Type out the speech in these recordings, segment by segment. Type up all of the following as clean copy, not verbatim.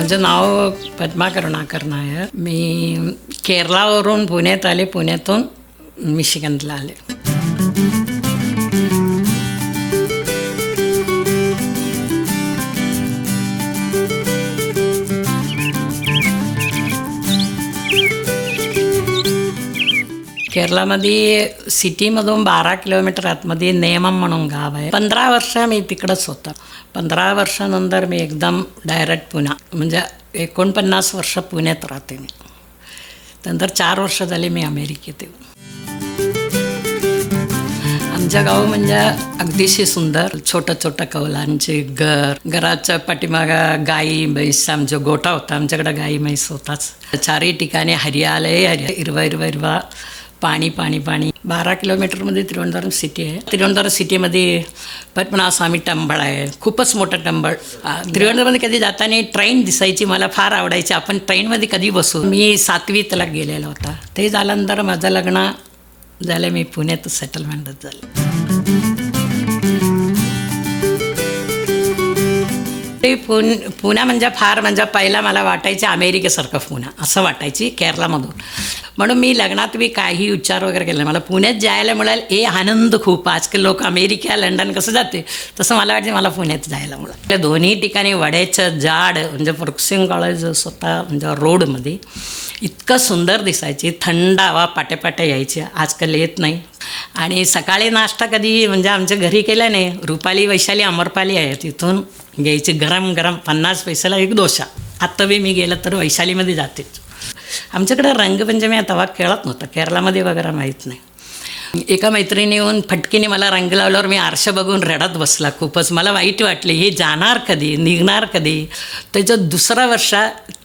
माझं नाव पद्मा करुणाकर नायर. मी केरळावरून पुण्यात आले, पुण्यातून मिशिगनला आले. केरळामध्ये सिटीमधून 12 किलोमीटर आतमध्ये नेमम म्हणून गाव आहे. 15 वर्ष मी तिकडंच होतं. 15 वर्षानंतर मी एकदम डायरेक्ट पुणे, म्हणजे 49 वर्ष पुण्यात राहते मी. त्यानंतर 4 वर्ष झाले मी अमेरिकेत येऊ. आमचं गाव म्हणजे अगदीशी सुंदर, छोटं छोटं कौलांचे घराच्या पाठीमागं गाई म्हैस, आमचा गोठा होता. आमच्याकडे गाई म्हैस होताच. चारही ठिकाणी हरियालय, हिरवा पाणी पाणी पाणी. 12 किलोमीटरमध्ये त्रिवेंद्रम सिटी आहे. त्रिवेंद्रम सिटीमध्ये पद्मनाभस्वामी टेम्पल आहे, खूपच मोठं टेम्पल. त्रिवेंद्रममध्ये कधी जाताना ट्रेन दिसायची, मला फार आवडायची. आपण ट्रेनमध्ये कधी बसू. मी 7वीतला गेलेला होता. ते झाल्यानंतर माझं लग्न झालं, मी पुण्यात सेटलमेंटच झालं. पुणे म्हणजे फार, म्हणजे पहिला मला वाटायचं अमेरिकेसारखं पुणे असं वाटायची केरळामधून. म्हणून मी लग्नात मी काही उच्चार वगैरे केला. मला पुण्यात जायला मिळालं आनंद खूप. आजकाल लोक अमेरिका लंडन कसं जाते, तसं मला वाटते मला पुण्यात जायला मिळालं. दोन्ही ठिकाणी वड्याचं झाड, म्हणजे फर्ग्युसन कॉलेज स्वतः म्हणजे रोडमध्ये इतकं सुंदर दिसायची. थंड हवा पाट्यापाट्या यायची, आजकाल येत नाही. आणि सकाळी नाश्ता कधी म्हणजे आमच्या घरी केला नाही. रुपाली, वैशाली, अमरपाली आहे, तिथून घ्यायची गरम गरम 50 पैशाला एक डोसा. आत्ता बी मी गेलं तर वैशालीमध्ये जाते. आमच्याकडे रंगपंचमी तेव्हा खेळत नव्हतं, केरळामध्ये वगैरे माहीत नाही. एका मैत्रिणी येऊन फटकीने मला रंग लावल्यावर मी आरशा बघून रडत बसला. खूपच मला वाईट वाटले, हे जाणार कधी, निघणार कधी. त्याचं दुसरं वर्ष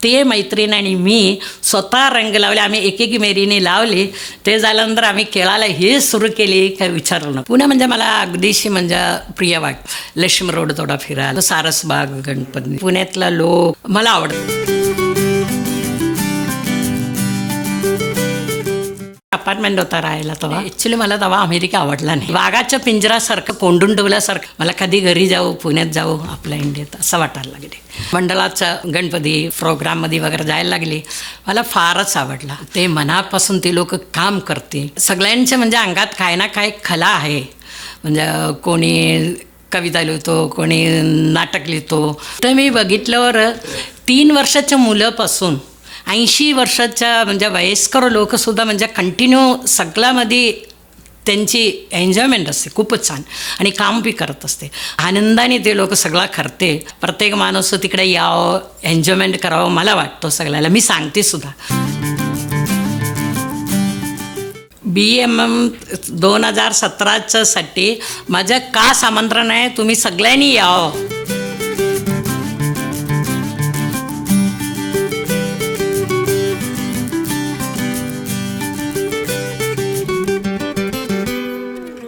ते मैत्रीण आणि मी स्वतः रंग लावले. आम्ही एक मेरीने लावले. ते झाल्यानंतर आम्ही खेळायला हे सुरू केले, काय विचारलं ना. पुणे म्हणजे मला अगदीशी म्हणजे प्रिय वाट. लक्ष्मी रोड थोडा फिरायला, सारसबाग, गणपती, पुण्यातला लोक मला आवडतं. अपार्टमेंट होता राहायला तेव्हा. ॲक्च्युली मला तेव्हा अमेरिका आवडला नाही. वाघाच्या पिंजरासारखं कोंडून ठेवल्यासारखं. मला कधी घरी जाऊ, पुण्यात जाऊ, आपल्या इंडियात असं वाटायला लागले. मंडळाचा गणपती प्रोग्राममध्ये वगैरे जायला लागले. मला फारच आवडला. ते मनापासून ते लोक काम करते. सगळ्यांच्या म्हणजे अंगात काय ना काय कला आहे. म्हणजे कोणी कविता लिहितो, कोणी नाटक लिहितो. तर मी बघितल्यावर 3 वर्षाच्या मुलापासून 80 वर्षाच्या म्हणजे वयस्कर लोकसुद्धा म्हणजे कंटिन्यू सगळ्यामध्ये त्यांची एन्जॉयमेंट असते, खूपच छान. आणि काम बी करत असते आनंदाने. ते लोक सगळं करते. प्रत्येक माणूस तिकडे यावं, एन्जॉयमेंट करावं मला वाटतं सगळ्याला. मी सांगते सुद्धा. BMM 2017साठी माझं खास आमंत्रण आहे, तुम्ही सगळ्यांनी यावं.